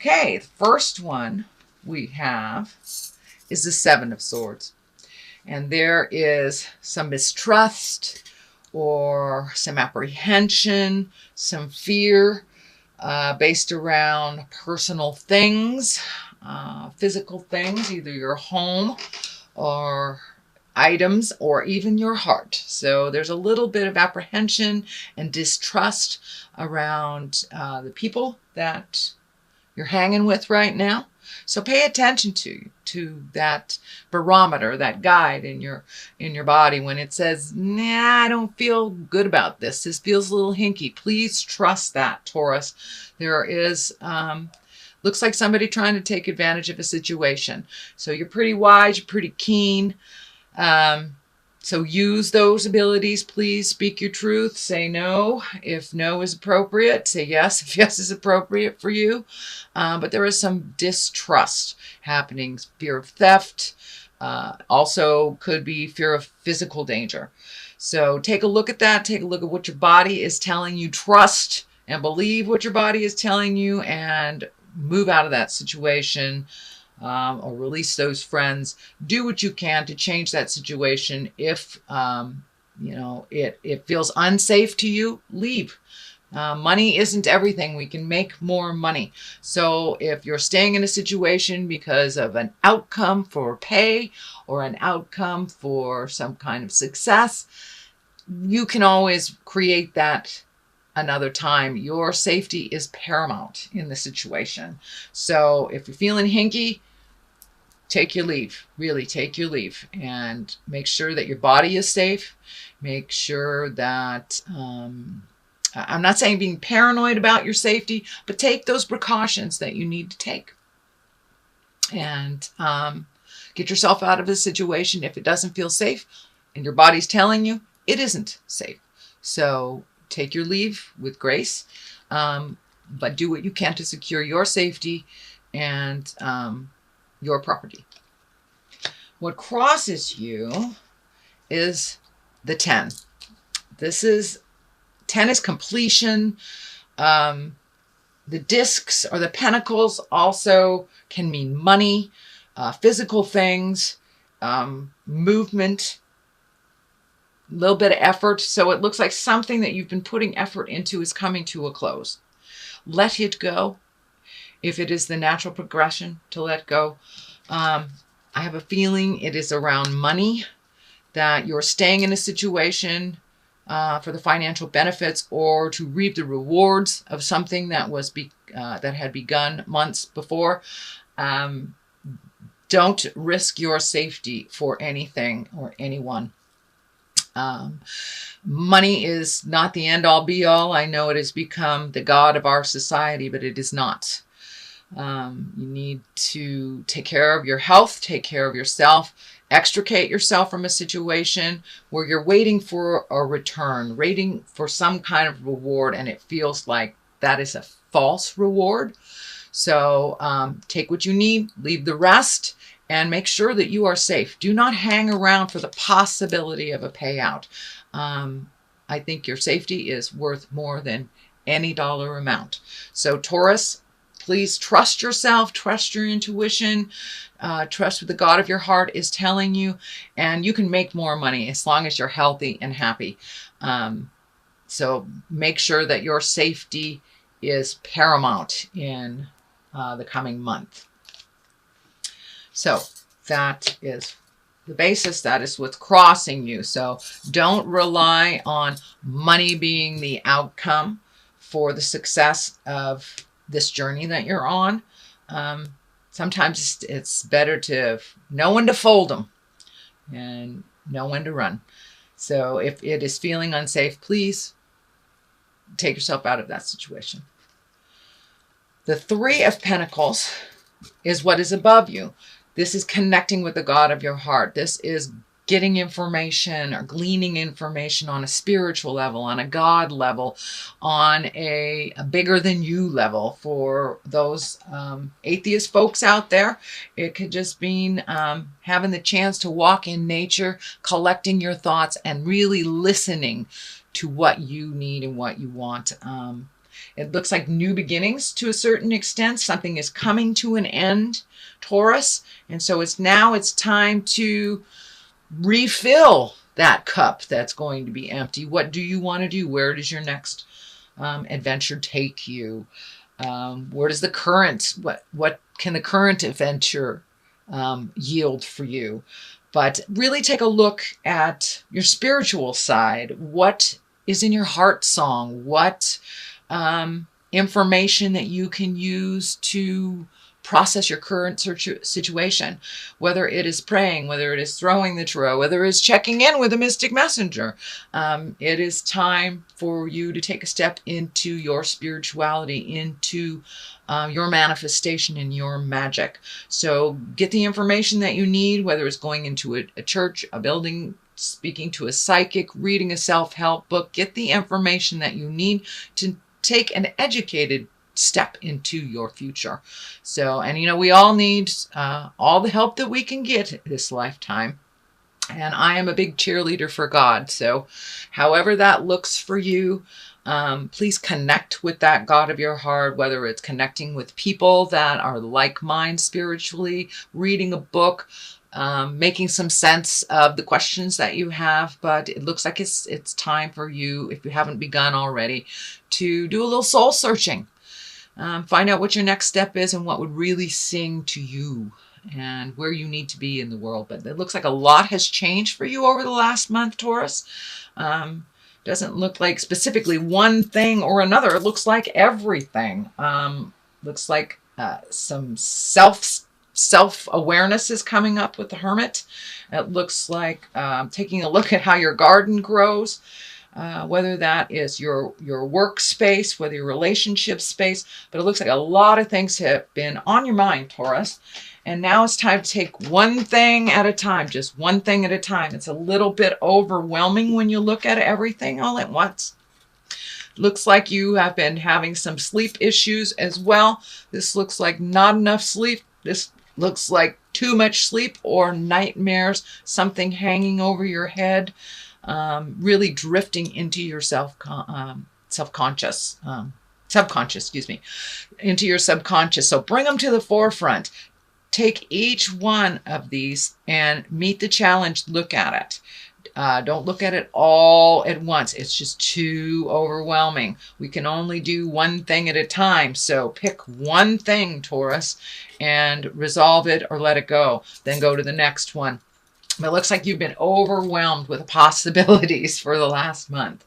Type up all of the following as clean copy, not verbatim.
Okay, the first one we have is the Seven of Swords. And there is some mistrust or some apprehension, some fear based around personal things, physical things, either your home or items or even your heart. So there's a little bit of apprehension and distrust around the people that you're hanging with right now. So pay attention to that barometer, that guide in your body when it says, nah, I don't feel good about this. This feels a little hinky. Please trust that, Taurus. There is looks like somebody trying to take advantage of a situation. So you're pretty wise, you're pretty keen. So use those abilities. Please speak your truth. Say no if no is appropriate. Say yes if yes is appropriate for you. But there is some distrust happening. Fear of theft. Also could be fear of physical danger. So take a look at that. Take a look at what your body is telling you. Trust and believe what your body is telling you and move out of that situation. Or release those friends. Do what you can to change that situation. If it feels unsafe to you, leave. Money isn't everything. We can make more money. So if you're staying in a situation because of an outcome for pay or an outcome for some kind of success, you can always create that another time. Your safety is paramount in the situation. So if you're feeling hinky, take your leave. Really take your leave and make sure that your body is safe. Make sure that, I'm not saying being paranoid about your safety, but take those precautions that you need to take. And get yourself out of a situation if it doesn't feel safe and your body's telling you it isn't safe. So take your leave with grace, but do what you can to secure your safety and your property. What crosses you is the 10. 10 is completion. The discs or the pentacles also can mean money, physical things, movement, a little bit of effort. So it looks like something that you've been putting effort into is coming to a close. Let it go. If it is the natural progression to let go. I have a feeling it is around money, that you're staying in a situation for the financial benefits or to reap the rewards of something that was that had begun months before. Don't risk your safety for anything or anyone. Money is not the end-all be-all. I know it has become the god of our society, but it is not. You need to take care of your health, take care of yourself, extricate yourself from a situation where you're waiting for a return, waiting for some kind of reward, and it feels like that is a false reward. So take what you need, leave the rest, and make sure that you are safe. Do not hang around for the possibility of a payout. I think your safety is worth more than any dollar amount. So Taurus, please trust yourself, trust your intuition, trust what the God of your heart is telling you, and you can make more money as long as you're healthy and happy. So make sure that your safety is paramount in the coming month. So that is the basis. That is what's crossing you. So don't rely on money being the outcome for the success of this journey that you're on. Sometimes it's better to know when to fold them and know when to run. So if it is feeling unsafe, please take yourself out of that situation. The Three of Pentacles is what is above you. This is connecting with the God of your heart. This is getting information or gleaning information on a spiritual level, on a God level, on a bigger than you level. For those atheist folks out there, it could just mean having the chance to walk in nature, collecting your thoughts, and really listening to what you need and what you want. It looks like new beginnings to a certain extent. Something is coming to an end, Taurus. And so it's time to refill that cup that's going to be empty. What do you want to do? Where does your next adventure take you? Where does the current, what can the current adventure yield for you? But really take a look at your spiritual side. What is in your heart song? What information that you can use to process your current situation, whether it is praying, whether it is throwing the tarot, whether it is checking in with a mystic messenger. It is time for you to take a step into your spirituality, into your manifestation and your magic. So get the information that you need, whether it's going into a church, a building, speaking to a psychic, reading a self-help book. Get the information that you need to take an educated step into your future. So, and we all need all the help that we can get this lifetime. And I am a big cheerleader for God. So however that looks for you, please connect with that God of your heart, whether it's connecting with people that are like mind spiritually, reading a book, making some sense of the questions that you have. But it looks like it's time for you, if you haven't begun already, to do a little soul searching. Find out what your next step is and what would really sing to you and where you need to be in the world. But it looks like a lot has changed for you over the last month, Taurus. Doesn't look like specifically one thing or another. It looks like everything. Looks like some self-awareness is coming up with the Hermit. It looks like taking a look at how your garden grows. Whether that is your workspace, whether your relationship space, but it looks like a lot of things have been on your mind, Taurus. And now it's time to take one thing at a time, just one thing at a time. It's a little bit overwhelming when you look at everything all at once. Looks like you have been having some sleep issues as well. This looks like not enough sleep. This looks like too much sleep or nightmares, something hanging over your head. Really drifting into your subconscious, into your subconscious. So bring them to the forefront. Take each one of these and meet the challenge. Look at it. Don't look at it all at once. It's just too overwhelming. We can only do one thing at a time. So pick one thing, Taurus, and resolve it or let it go. Then go to the next one. It looks like you've been overwhelmed with possibilities for the last month.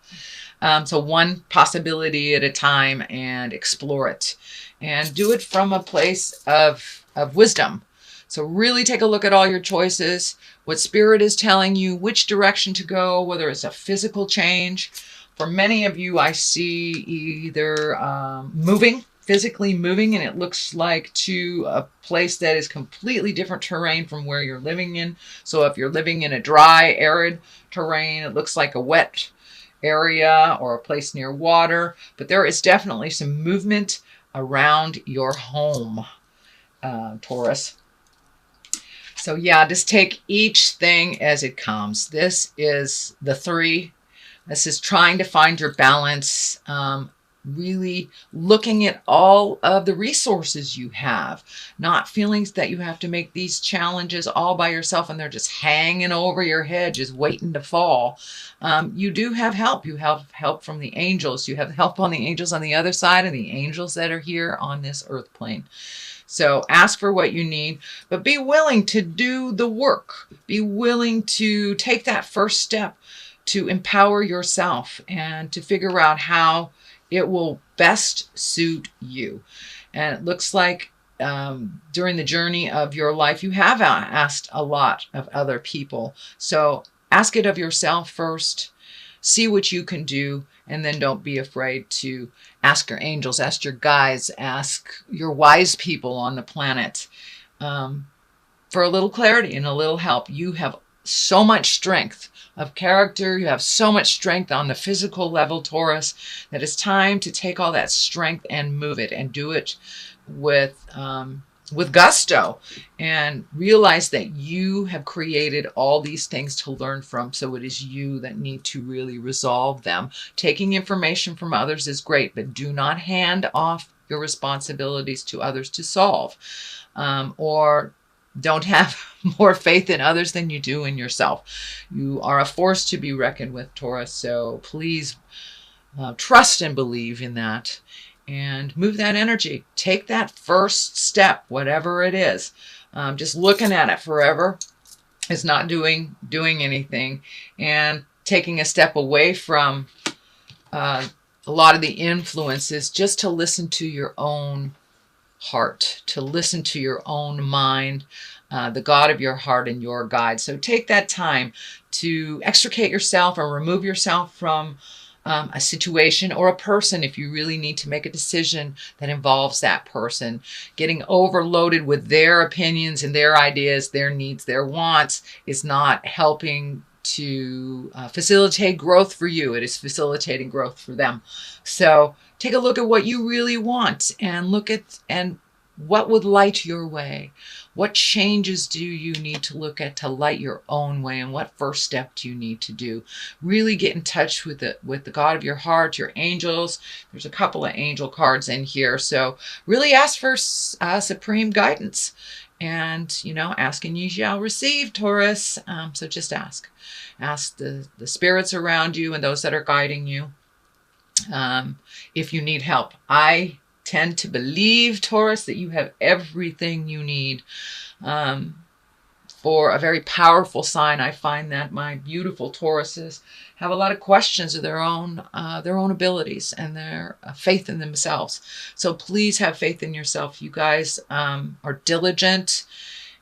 So one possibility at a time and explore it. And do it from a place of wisdom. So really take a look at all your choices, what Spirit is telling you, which direction to go, whether it's a physical change. For many of you, I see either physically moving, and it looks like to a place that is completely different terrain from where you're living in. So if you're living in a dry, arid terrain, it looks like a wet area or a place near water. But there is definitely some movement around your home, Taurus. So yeah, just take each thing as it comes. This is the 3. This is trying to find your balance. Really looking at all of the resources you have, not feeling that you have to make these challenges all by yourself and they're just hanging over your head, just waiting to fall. You do have help. You have help from the angels. You have help on the angels on the other side and the angels that are here on this earth plane. So ask for what you need, but be willing to do the work. Be willing to take that first step to empower yourself and to figure out how it will best suit you. And it looks like during the journey of your life, you have asked a lot of other people. So ask it of yourself first, see what you can do, and then don't be afraid to ask your angels, ask your guides, ask your wise people on the planet for a little clarity and a little help. You have so much strength of character. You have so much strength on the physical level, Taurus, that it's time to take all that strength and move it and do it with with gusto, and realize that you have created all these things to learn from. So it is you that need to really resolve them. Taking information from others is great, but do not hand off your responsibilities to others to solve, or don't have more faith in others than you do in yourself. You are a force to be reckoned with, Taurus. So please trust and believe in that, and move that energy. Take that first step, whatever it is. Just looking at it forever is not doing anything, and taking a step away from a lot of the influences, just to listen to your own heart, to listen to your own mind, the God of your heart and your guide. So take that time to extricate yourself or remove yourself from a situation or a person if you really need to make a decision that involves that person. Getting overloaded with their opinions and their ideas, their needs, their wants is not helping to facilitate growth for you. It is facilitating growth for them. So take a look at what you really want, and look at what would light your way. What changes do you need to look at to light your own way, and what first step do you need to do? Really get in touch with the God of your heart, your angels. There's a couple of angel cards in here, so really ask for supreme guidance. And ask and ye shall receive, Taurus. So just ask the spirits around you and those that are guiding you, if you need help. I tend to believe, Taurus, that you have everything you need for a very powerful sign. I find that my beautiful Tauruses have a lot of questions of their own abilities and their faith in themselves. So please have faith in yourself. You guys are diligent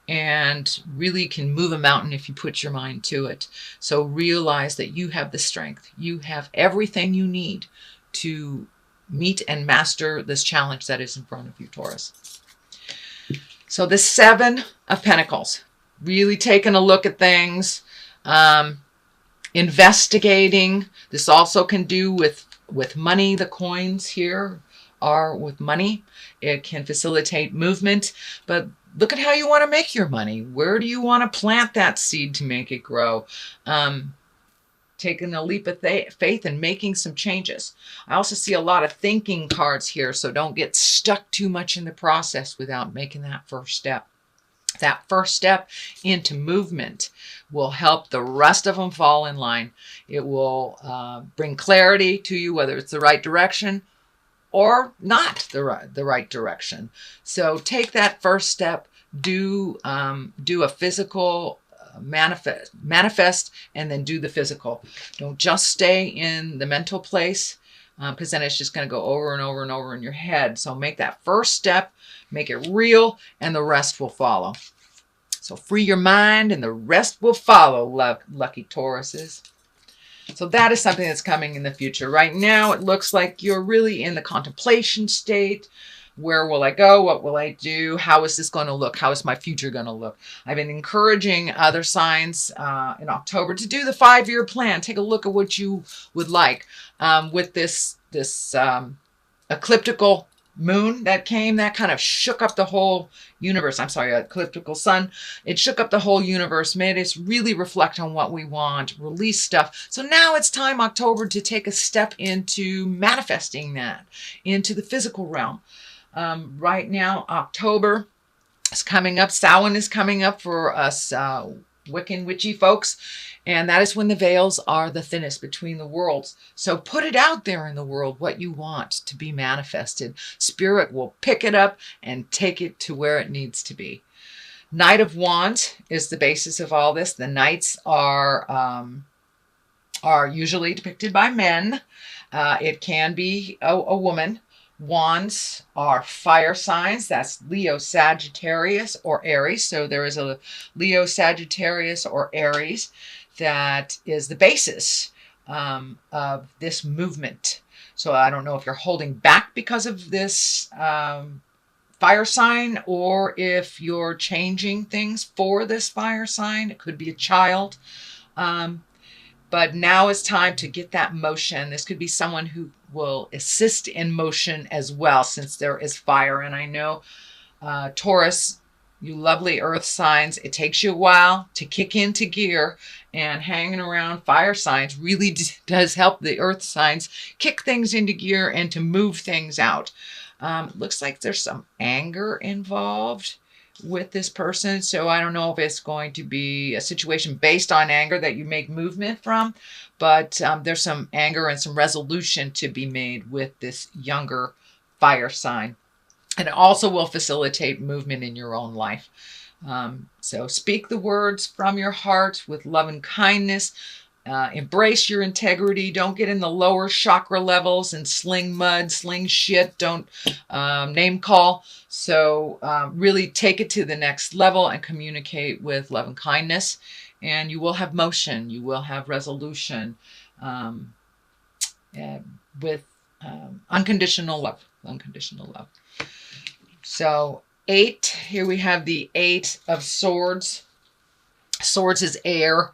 and really can move a mountain if you put your mind to it. So realize that you have the strength. You have everything you need to meet and master this challenge that is in front of you, Taurus. So the Seven of Pentacles, really taking a look at things, investigating. This also can do with money. The coins here are with money. It can facilitate movement, but look at how you want to make your money. Where do you want to plant that seed to make it grow? Taking a leap of faith and making some changes. I also see a lot of thinking cards here, so don't get stuck too much in the process without making that first step. That first step into movement will help the rest of them fall in line. It will bring clarity to you, whether it's the right direction or not the right direction. So take that first step. Do a physical manifest, and then do the physical. Don't just stay in the mental place, because then it's just going to go over and over and over in your head. So make that first step, make it real, and the rest will follow. So free your mind and the rest will follow, lucky Tauruses. So that is something that's coming in the future. Right now it looks like you're really in the contemplation state. Where will I go? What will I do? How is this going to look? How is my future going to look? I've been encouraging other signs in October to do the 5-year plan. Take a look at what you would like. With this ecliptical moon that came, that kind of shook up the whole universe. I'm sorry, ecliptical sun. It shook up the whole universe, made us really reflect on what we want, release stuff. So now it's time, October, to take a step into manifesting that into the physical realm. Right now, October is coming up. Samhain is coming up for us Wiccan witchy folks. And that is when the veils are the thinnest between the worlds. So put it out there in the world, what you want to be manifested. Spirit will pick it up and take it to where it needs to be. Knight of Wands is the basis of all this. The knights are usually depicted by men. It can be a woman. Wands are fire signs. That's Leo, Sagittarius, or Aries. So there is a Leo, Sagittarius, or Aries that is the basis of this movement. So I don't know if you're holding back because of this fire sign, or if you're changing things for this fire sign. It could be a child. But now is time to get that motion. This could be someone who will assist in motion as well, since there is fire. And I know Taurus, you lovely earth signs, it takes you a while to kick into gear, and hanging around fire signs really does help the earth signs kick things into gear and to move things out. Looks like there's some anger involved with this person. So I don't know if it's going to be a situation based on anger that you make movement from, but there's some anger and some resolution to be made with this younger fire sign. And it also will facilitate movement in your own life. So speak the words from your heart with love and kindness. Embrace your integrity. Don't get in the lower chakra levels and sling mud, sling shit. Don't name call. So really take it to the next level and communicate with love and kindness. And you will have motion. You will have resolution with unconditional love. Unconditional love. So 8, here we have the 8 of Swords. Swords is air.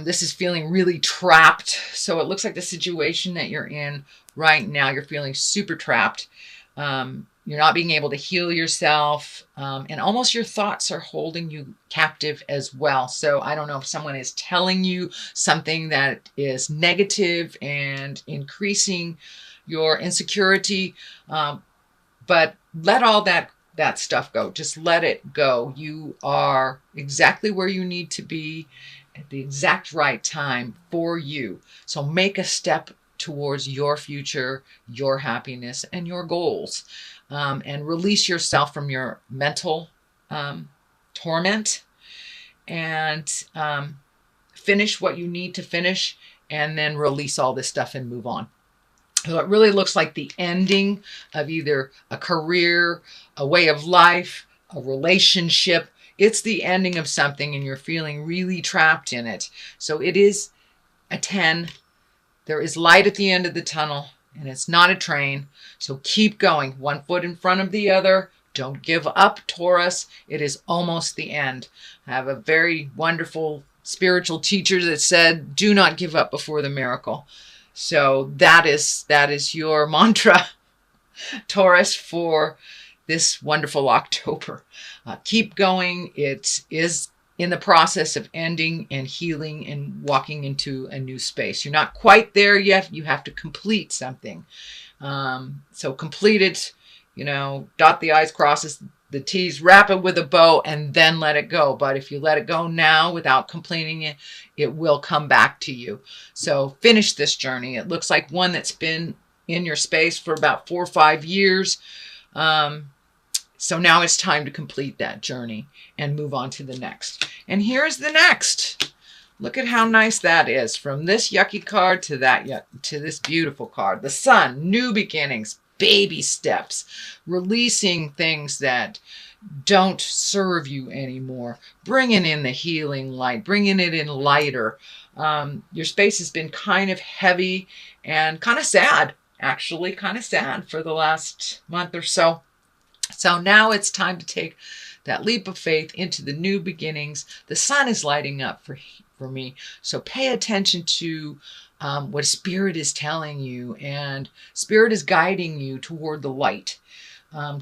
This is feeling really trapped. So it looks like the situation that you're in right now, you're feeling super trapped. You're not being able to heal yourself. And almost your thoughts are holding you captive as well. So I don't know if someone is telling you something that is negative and increasing your insecurity. But let all that stuff go. Just let it go. You are exactly where you need to be at the exact right time for you. So make a step towards your future, your happiness, and your goals. And release yourself from your mental torment and finish what you need to finish, and then release all this stuff and move on. So it really looks like the ending of either a career, a way of life, a relationship. It's the ending of something and you're feeling really trapped in it. So it is a 10. There is light at the end of the tunnel and it's not a train. So keep going, one foot in front of the other. Don't give up, Taurus. It is almost the end. I have a very wonderful spiritual teacher that said, do not give up before the miracle. So that is your mantra, Taurus, for this wonderful October. Keep going. It is in the process of ending and healing and walking into a new space. You're not quite there yet. You have to complete something. So complete it, dot the I's, crosses the T's, wrap it with a bow, and then let it go. But if you let it go now without completing it, it will come back to you. So finish this journey. It looks like one that's been in your space for about 4 or 5 years. So now it's time to complete that journey and move on to the next. And here's the next. Look at how nice that is. From this yucky card to to this beautiful card. The Sun, new beginnings, baby steps, releasing things that don't serve you anymore, bringing in the healing light, bringing it in lighter. Your space has been kind of heavy and kind of sad, actually, kind of sad for the last month or so. So now it's time to take that leap of faith into the new beginnings. The sun is lighting up for me. So pay attention to what Spirit is telling you, and Spirit is guiding you toward the light,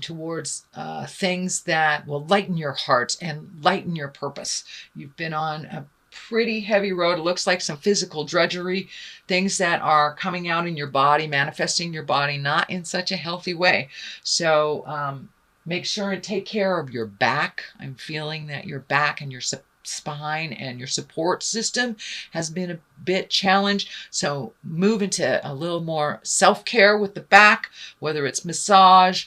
towards things that will lighten your heart and lighten your purpose. You've been on a pretty heavy road. It looks like some physical drudgery, things that are coming out in your body, manifesting your body, not in such a healthy way. So make sure and take care of your back. I'm feeling that your back and your spine and your support system has been a bit challenged. So move into a little more self-care with the back, whether it's massage,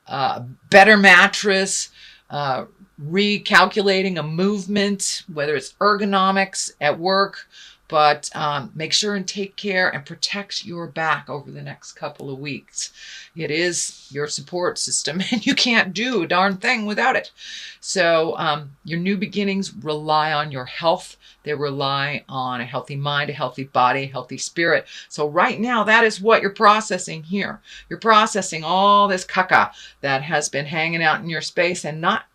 better mattress, recalculating a movement, whether it's ergonomics at work. But make sure and take care and protect your back over the next couple of weeks. It is your support system and you can't do a darn thing without it. So your new beginnings rely on your health. They rely on a healthy mind, a healthy body, a healthy spirit. So right now, that is what you're processing here. You're processing all this caca that has been hanging out in your space and not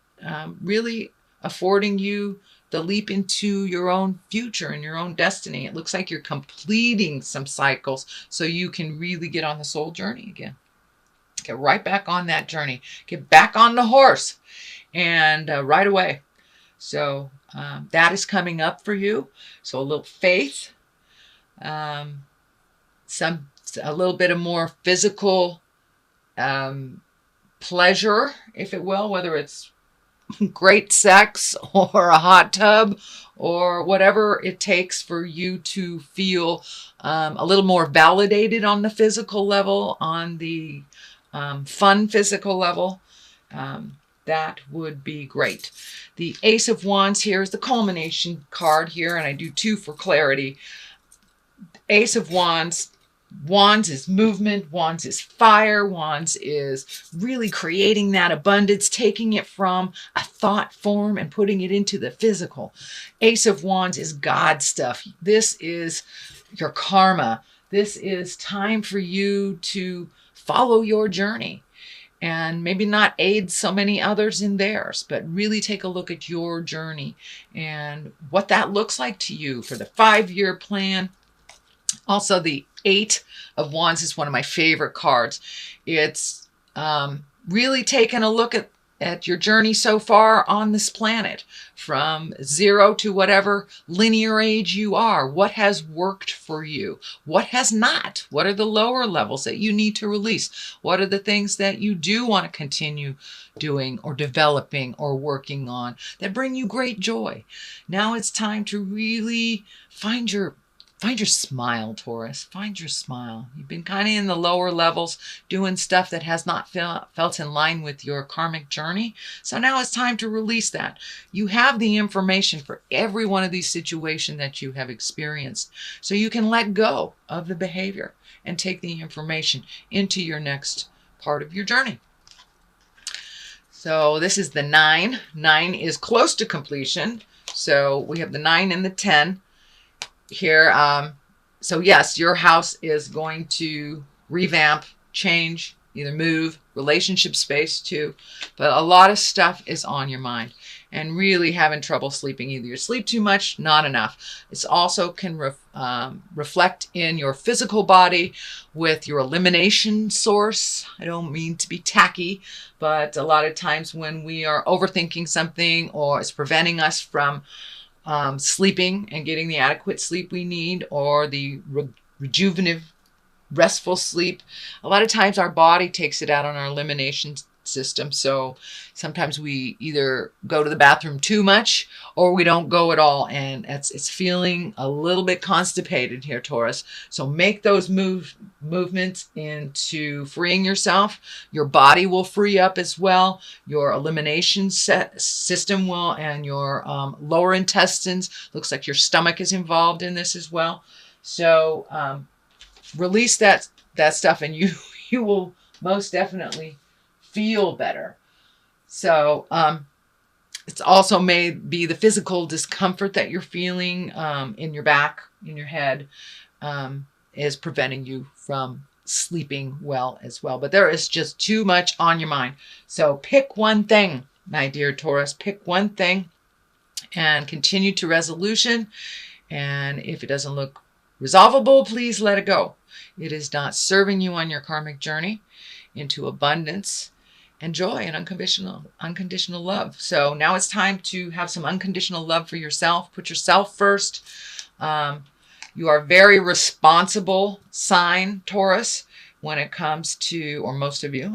really affording you the leap into your own future and your own destiny. It looks like you're completing some cycles so you can really get on the soul journey again. Get right back on that journey. Get back on the horse and right away. So that is coming up for you. So a little faith, a little bit of more physical pleasure, if it will, whether it's great sex or a hot tub or whatever it takes for you to feel a little more validated on the physical level, on the fun physical level. That would be great. The Ace of Wands here is the culmination card here, and I do two for clarity. Ace of Wands. Wands is movement. Wands is fire. Wands is really creating that abundance, taking it from a thought form and putting it into the physical. Ace of Wands is God stuff. This is your karma. This is time for you to follow your journey and maybe not aid so many others in theirs, but really take a look at your journey and what that looks like to you for the 5-year plan. Also, the Eight of Wands is one of my favorite cards. It's really taking a look at your journey so far on this planet, from 0 to whatever linear age you are. What has worked for you? What has not? What are the lower levels that you need to release? What are the things that you do want to continue doing or developing or working on that bring you great joy? Now it's time to really find your smile, Taurus. Find your smile. You've been kind of in the lower levels doing stuff that has not felt in line with your karmic journey. So now it's time to release that. You have the information for every one of these situations that you have experienced. So you can let go of the behavior and take the information into your next part of your journey. So this is the 9. 9 is close to completion. So we have the 9 and the 10. Here, so yes, your house is going to revamp, change, either move, relationship space too, but a lot of stuff is on your mind and really having trouble sleeping. Either you sleep too much, not enough. It also can reflect in your physical body with your elimination source. I don't mean to be tacky, but a lot of times when we are overthinking something or it's preventing us from sleeping and getting the adequate sleep we need, or the rejuvenative, restful sleep, a lot of times our body takes it out on our elimination system. So sometimes we either go to the bathroom too much or we don't go at all, and it's feeling a little bit constipated here, Taurus. So make those movements into freeing yourself. Your body will free up as well. Your elimination system will, and your lower intestines. Looks like your stomach is involved in this as well. So release that stuff, and you will most definitely feel better. So it's also may be the physical discomfort that you're feeling in your back, in your head, is preventing you from sleeping well as well. But there is just too much on your mind. So pick one thing, my dear Taurus. Pick one thing and continue to resolution. And if it doesn't look resolvable, please let it go. It is not serving you on your karmic journey into abundance and joy and unconditional love. So now it's time to have some unconditional love for yourself. Put yourself first. You are very responsible sign, Taurus, when it comes to, or most of you